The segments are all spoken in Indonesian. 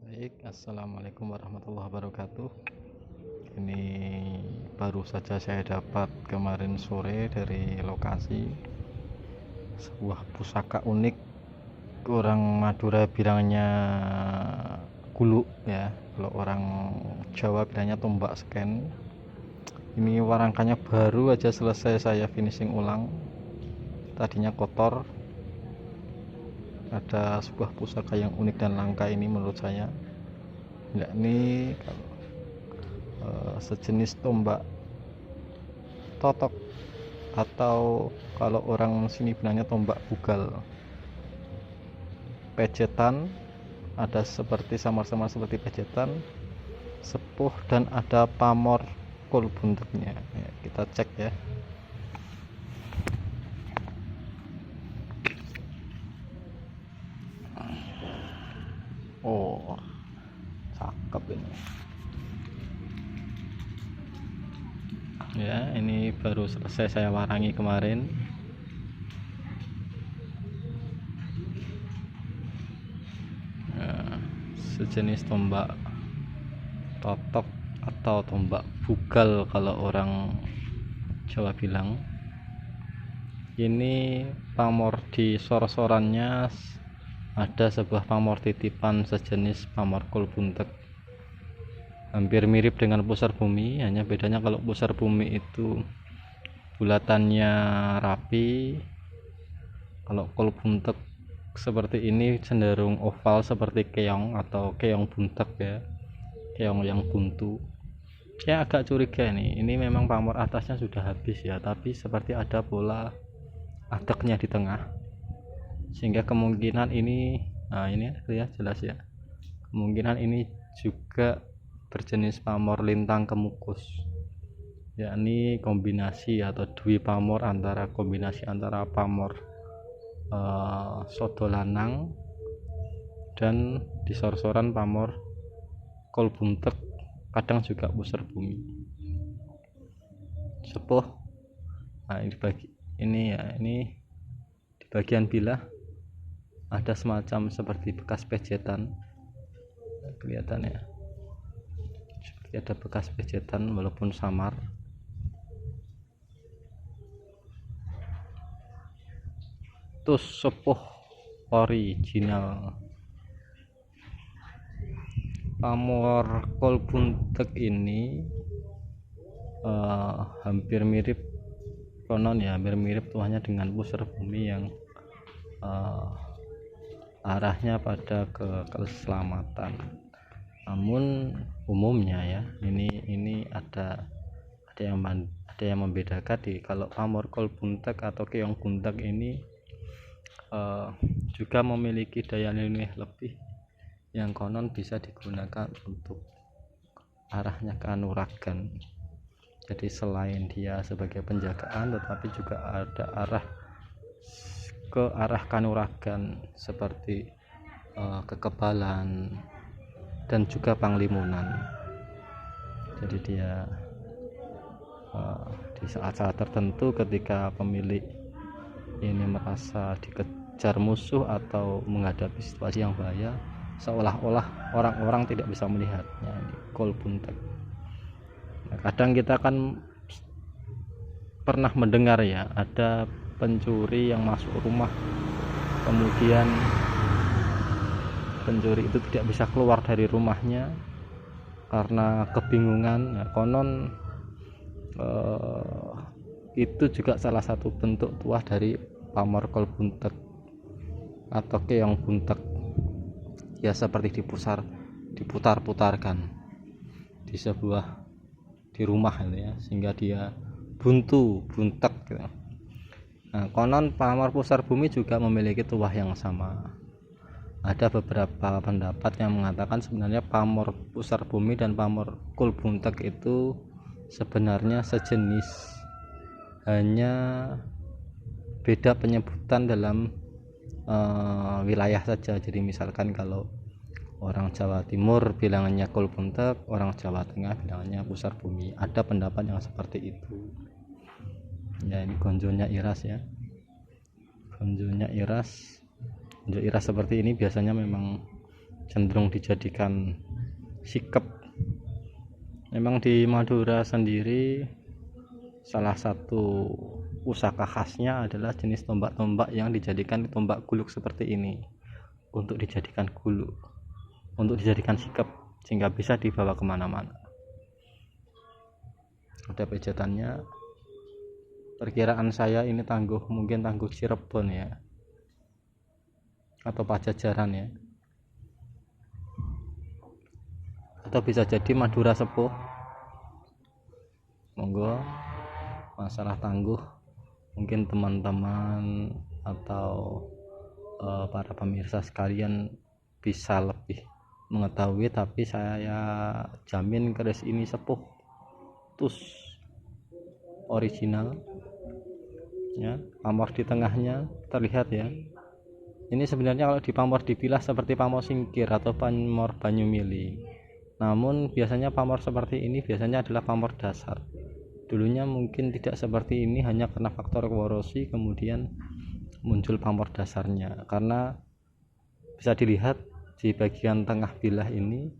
Baik, assalamualaikum warahmatullahi wabarakatuh. Ini baru saja saya dapat kemarin sore dari lokasi sebuah pusaka unik. Orang Madura bilangnya guluk ya, kalau orang Jawa bilangnya tombak scan. Ini warangkanya baru aja selesai saya finishing ulang, tadinya kotor. Ada sebuah pusaka yang unik dan langka ini menurut saya, yakni sejenis tombak totok, atau kalau orang sini bilangnya tombak bugal. Pejetan, ada seperti samar-samar seperti pejetan, sepuh, dan ada pamor kul bunteknya ya, kita cek ya. Oh, cakep ini ya. Ini baru selesai saya warangi kemarin. Nah, sejenis tombak totok atau tombak bugal kalau orang Jawa bilang. Ini pamor di sor-sorannya, ada sebuah pamor titipan sejenis pamor kul buntek, hampir mirip dengan pusar bumi, hanya bedanya kalau pusar bumi itu bulatannya rapi, kalau kul buntek seperti ini cenderung oval seperti keong atau keong buntek ya, keong yang buntu. Saya agak curiga ini memang pamor atasnya sudah habis ya, tapi seperti ada bola adeknya di tengah, sehingga kemungkinan ini, nah ini ya jelas ya, kemungkinan ini juga berjenis pamor lintang kemukus, yakni kombinasi atau dwi pamor, antara kombinasi antara pamor sodo lanang dan disor-soran pamor kol buntek, kadang juga pusar bumi sepuh. Nah ini di bagian bilah ada semacam seperti bekas pejetan, kelihatan ya, seperti ada bekas pejetan walaupun samar. Terus sepuh original. Pamor kol buntek ini hampir mirip, konon ya hampir mirip tuahnya dengan pusar bumi yang arahnya pada keselamatan. Namun umumnya ya, ini ada yang membedakan di kalau pamor kol buntek atau keong buntek ini juga memiliki daya nilai lebih yang konon bisa digunakan untuk arahnya kanuragan. Jadi selain dia sebagai penjagaan, tetapi juga ada arah kanuragan seperti kekebalan dan juga panglimunan. Jadi dia di saat-saat tertentu ketika pemilik ini merasa dikejar musuh atau menghadapi situasi yang bahaya, seolah-olah orang-orang tidak bisa melihatnya, ini kol buntek. Nah, kadang kita kan pernah mendengar ya, ada pencuri yang masuk rumah, kemudian pencuri itu tidak bisa keluar dari rumahnya karena kebingungan. Nah, konon itu juga salah satu bentuk tuah dari pamor kol buntek atau keong buntek ya, seperti diputar-putarkan di rumah gitu ya, sehingga dia buntek gitu. Nah, konon pamor pusar bumi juga memiliki tuah yang sama. Ada beberapa pendapat yang mengatakan sebenarnya pamor pusar bumi dan pamor kul buntek itu sebenarnya sejenis, hanya beda penyebutan dalam wilayah saja. Jadi misalkan kalau orang Jawa Timur bilangannya kul buntek, orang Jawa Tengah bilangannya pusar bumi. Ada pendapat yang seperti itu ya. Ini gonjonya iras ya, gonjo iras seperti ini biasanya memang cenderung dijadikan sikep. Memang di Madura sendiri salah satu pusaka khasnya adalah jenis tombak-tombak yang dijadikan tombak guluk seperti ini, untuk dijadikan guluk, untuk dijadikan sikep, sehingga bisa dibawa kemana-mana. Ada pejatannya. Perkiraan saya ini mungkin tangguh Cirebon ya, atau Pajajaran ya, atau bisa jadi Madura Sepuh. Monggo masalah tangguh mungkin teman-teman atau para pemirsa sekalian bisa lebih mengetahui, tapi saya jamin keris ini sepuh tus original ya. Pamor di tengahnya terlihat ya. Ini sebenarnya kalau dipamor dipilah seperti pamor singkir atau pamor Banyumili. Namun biasanya pamor seperti ini biasanya adalah pamor dasar. Dulunya mungkin tidak seperti ini hanya karena faktor korosi, kemudian muncul pamor dasarnya. Karena bisa dilihat di bagian tengah bilah ini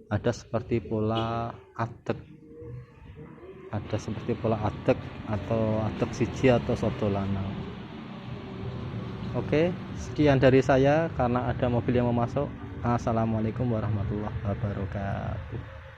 ada seperti pola adek. Ada seperti pola adek atau adek siji atau soto lanang. Oke, sekian dari saya karena ada mobil yang mau masuk. Assalamualaikum warahmatullahi wabarakatuh.